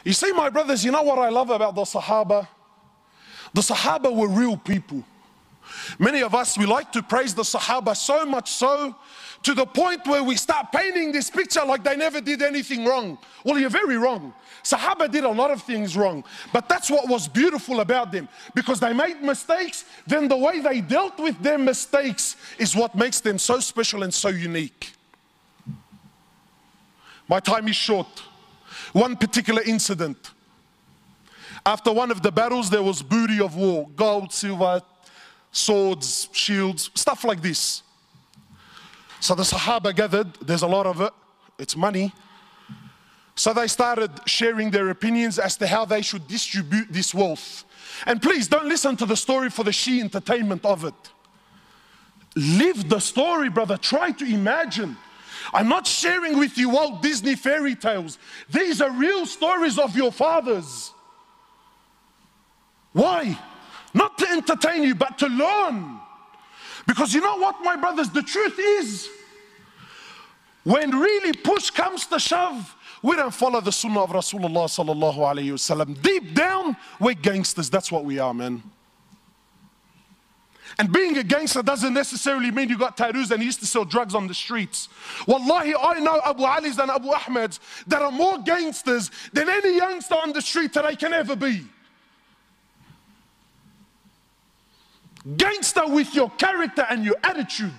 You see, my brothers, you know what I love about the Sahaba? The Sahaba were real people. Many of us, we like to praise the Sahaba so much so, to the point where we start painting this picture like they never did anything wrong. Well, you're very wrong. Sahaba did a lot of things wrong, but that's what was beautiful about them. Because they made mistakes, then the way they dealt with their mistakes is what makes them so special and so unique. My time is short. One particular incident. After one of the battles, there was booty of war, gold, silver, swords, shields, stuff like this. So the Sahaba gathered, there's a lot of it, it's money. So they started sharing their opinions as to how they should distribute this wealth. And please don't listen to the story for the sheer entertainment of it. Live the story, brother. Try to imagine. I'm not sharing with you Walt Disney fairy tales. These are real stories of your fathers. Why? Not to entertain you, but to learn. Because you know what, my brothers, the truth is, when really push comes to shove, we don't follow the sunnah of Rasulullah sallallahu alayhi wasallam. Deep down, we're gangsters. That's what we are, man. And being a gangster doesn't necessarily mean you got tattoos and you used to sell drugs on the streets. Wallahi, I know Abu Ali's and Abu Ahmed's that are more gangsters than any youngster on the street today can ever be. Gangster with your character and your attitude.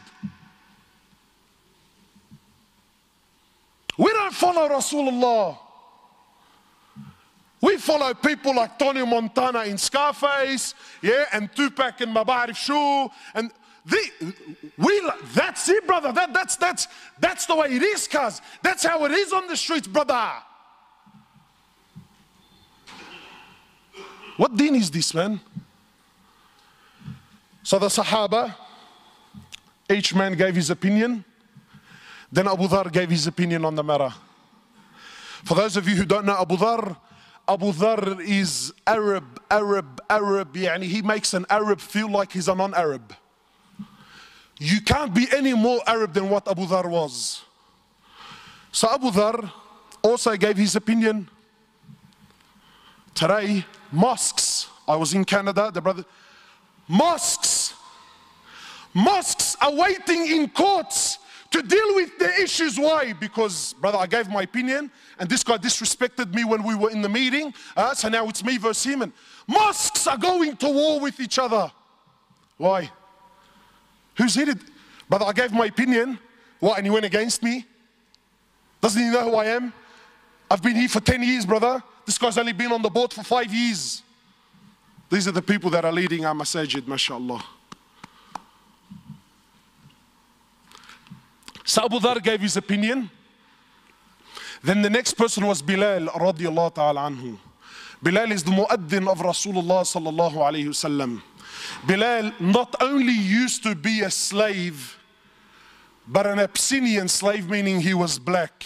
We don't follow Rasulullah. We follow people like Tony Montana in Scarface, yeah, and Tupac in Mabarif Shoo, and that's it, brother. That's the way it is, cuz. That's how it is on the streets, brother. What deen is this, man? So the Sahaba, each man gave his opinion. Then Abu Zerra gave his opinion on the matter. For those of you who don't know Abu Zerra is Arab. Yani he makes an Arab feel like he's a non-Arab. You can't be any more Arab than what Abu Zerra was. So Abu Zerra also gave his opinion. Today, mosques. I was in Canada, the brother. Mosques are waiting in courts to deal with the issues. Why? Because, brother, I gave my opinion and this guy disrespected me when we were in the meeting. So now it's me versus him. And mosques are going to war with each other. Why? Who's hit it? Brother, I gave my opinion. What? And he went against me? Doesn't he know who I am? I've been here for 10 years, brother. This guy's only been on the board for 5 years. These are the people that are leading our masajid, mashallah. So Abu Zerra gave his opinion. Then the next person was Bilal, radijallahu ta'ala anhu. Bilal is the muaddin of Rasulullah sallallahu alayhi wasallam. Bilal not only used to be a slave, but an Abyssinian slave, meaning he was black.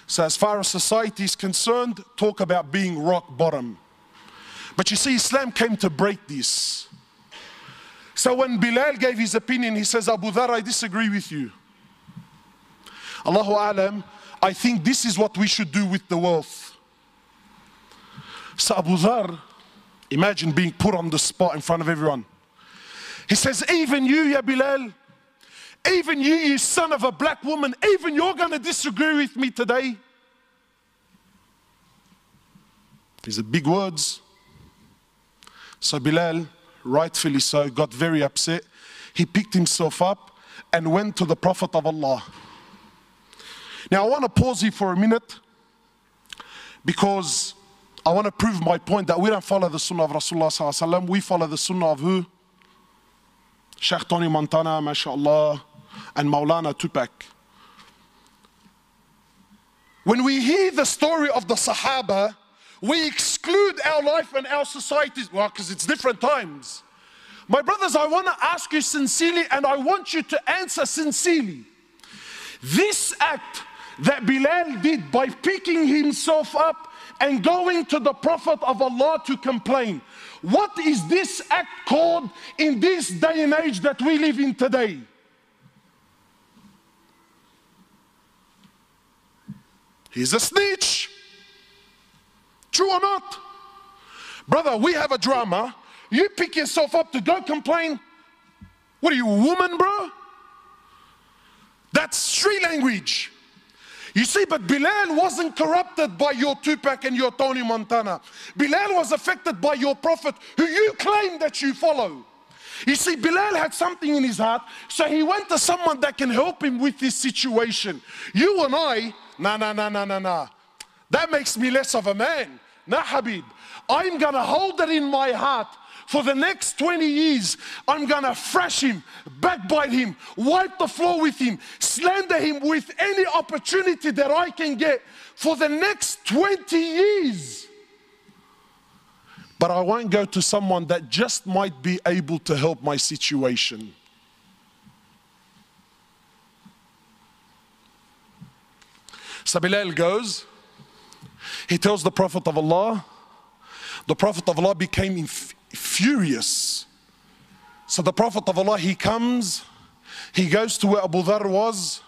So as far as society is concerned, talk about being rock bottom. But you see, Islam came to break this. So when Bilal gave his opinion, he says, Abu Zerra, I disagree with you. Allahu A'lam, I think this is what we should do with the wealth. So Abu Zerra, imagine being put on the spot in front of everyone. He says, even you, ya Bilal, even you son of a black woman, even you're going to disagree with me today. These are big words. So Bilal, rightfully so, got very upset. He picked himself up and went to the Prophet of Allah. Now I want to pause here for a minute because I want to prove my point that we don't follow the sunnah of Rasulullah sallallahu alaihi wasallam. We follow the sunnah of who? Sheikh Tony Montana, mashallah, and Maulana Tupac. When we hear the story of the Sahaba, we exclude our life and our societies, well, because it's different times. My brothers, I want to ask you sincerely, and I want you to answer sincerely. This act that Bilal did by picking himself up and going to the Prophet of Allah to complain, what is this act called in this day and age that we live in today? He's a snitch. True or not? Brother, we have a drama. You pick yourself up to go complain. What are you, a woman, bro? That's street language. You see, but Bilal wasn't corrupted by your Tupac and your Tony Montana. Bilal was affected by your prophet who you claim that you follow. You see, Bilal had something in his heart, so he went to someone that can help him with this situation. You and I, nah. That makes me less of a man. Nah, Habib. I'm gonna hold it in my heart. For the next 20 years, I'm gonna thrash him, backbite him, wipe the floor with him, slander him with any opportunity that I can get for the next 20 years. But I won't go to someone that just might be able to help my situation. So Bilal goes, he tells the Prophet of Allah. The Prophet of Allah became furious. So the Prophet of Allah, he comes, he goes to where Abu Dharr was,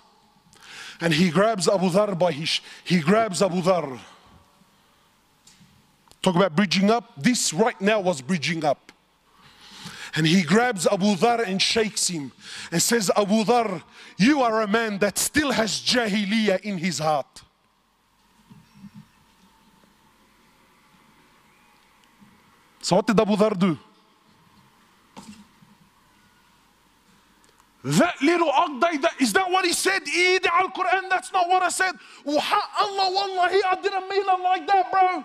and he grabs Abu Dharr he grabs Abu Dharr. Talk about bridging up. This right now was bridging up. And he grabs Abu Dharr and shakes him and says, Abu Dharr, you are a man that still has jahiliyyah in his heart. So what did Abu Dharr do? That little Aqday, is that what he said? Eid al-Quran, that's not what I said. Allah, wallahi, I didn't mean it like that, bro.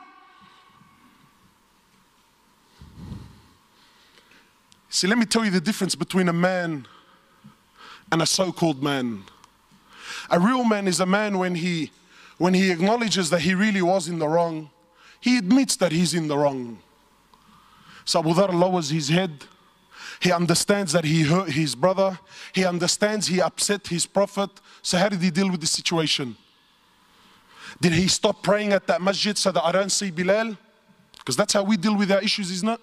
See, let me tell you the difference between a man and a so-called man. A real man is a man when he acknowledges that he really was in the wrong, he admits that he's in the wrong. So Abu Dharr lowers his head. He understands that he hurt his brother. He understands he upset his prophet. So how did he deal with the situation? Did he stop praying at that masjid so that I don't see Bilal? Because that's how we deal with our issues, isn't it?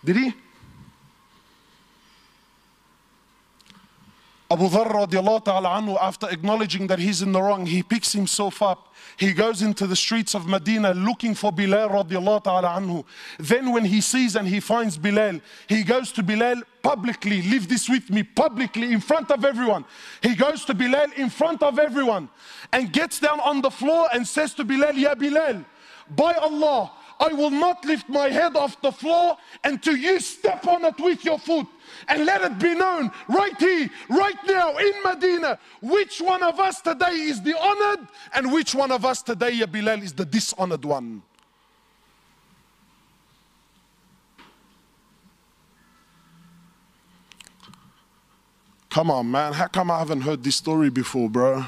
Did he? Abu Dharr radiallahu ta'ala anhu, after acknowledging that he's in the wrong, he picks himself up. He goes into the streets of Medina looking for Bilal radiallahu ta'ala anhu. Then when he sees and he finds Bilal, he goes to Bilal publicly. Leave this with me, publicly, in front of everyone. He goes to Bilal in front of everyone and gets down on the floor and says to Bilal, Ya Bilal, by Allah, I will not lift my head off the floor until you step on it with your foot. And let it be known right here, right now in Medina, which one of us today is the honored and which one of us today, Ya Bilal, is the dishonored one. Come on, man. How come I haven't heard this story before, bro?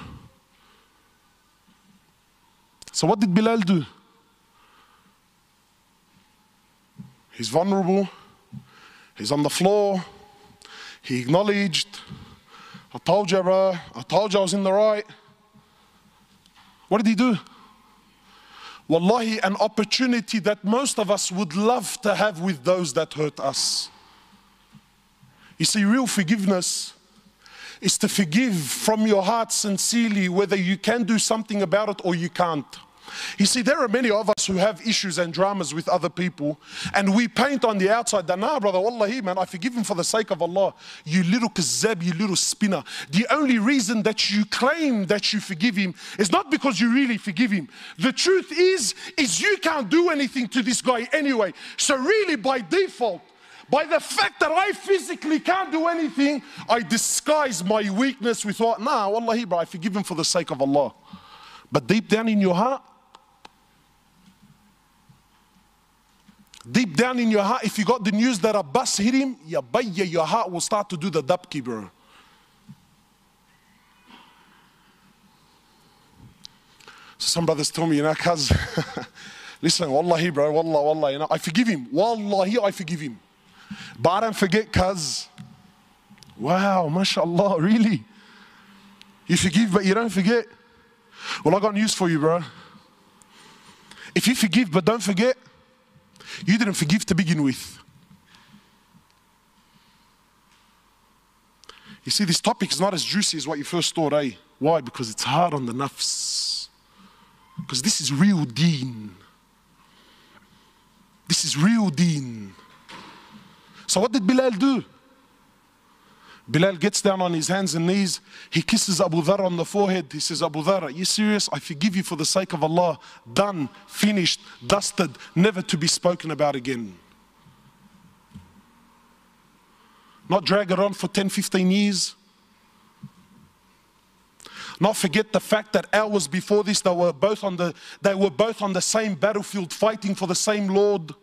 So what did Bilal do? He's vulnerable. He's on the floor. He acknowledged, I told you, bro. I told you I was in the right. What did he do? Wallahi, an opportunity that most of us would love to have with those that hurt us. You see, real forgiveness is to forgive from your heart sincerely, whether you can do something about it or you can't. You see, there are many of us who have issues and dramas with other people, and we paint on the outside that, nah, brother, wallahi, man, I forgive him for the sake of Allah. You little kazzab, you little spinner. The only reason that you claim that you forgive him is not because you really forgive him. The truth is you can't do anything to this guy anyway. So really, by default, by the fact that I physically can't do anything, I disguise my weakness with what? Nah, wallahi, bro, I forgive him for the sake of Allah. But deep down in your heart, if you got the news that a bus hit him, your heart will start to do the dabki, bro. So some brothers tell me, cuz, listen, wallahi, bro, wallah, I forgive him. Wallahi, I forgive him. But I don't forget, cuz. Wow, mashallah, really? You forgive, but you don't forget? Well, I got news for you, bro. If you forgive but don't forget, you didn't forgive to begin with. You see, this topic is not as juicy as what you first thought, eh? Why? Because it's hard on the nafs. Because this is real deen. This is real deen. So what did Bilal do? Bilal gets down on his hands and knees. He kisses Ebu Zerra on the forehead. He says, Ebu Zerra, are you serious? I forgive you for the sake of Allah. Done, finished, dusted, never to be spoken about again. Not drag it on for 10, 15 years. Not forget the fact that hours before this, they were both on the same battlefield fighting for the same Lord.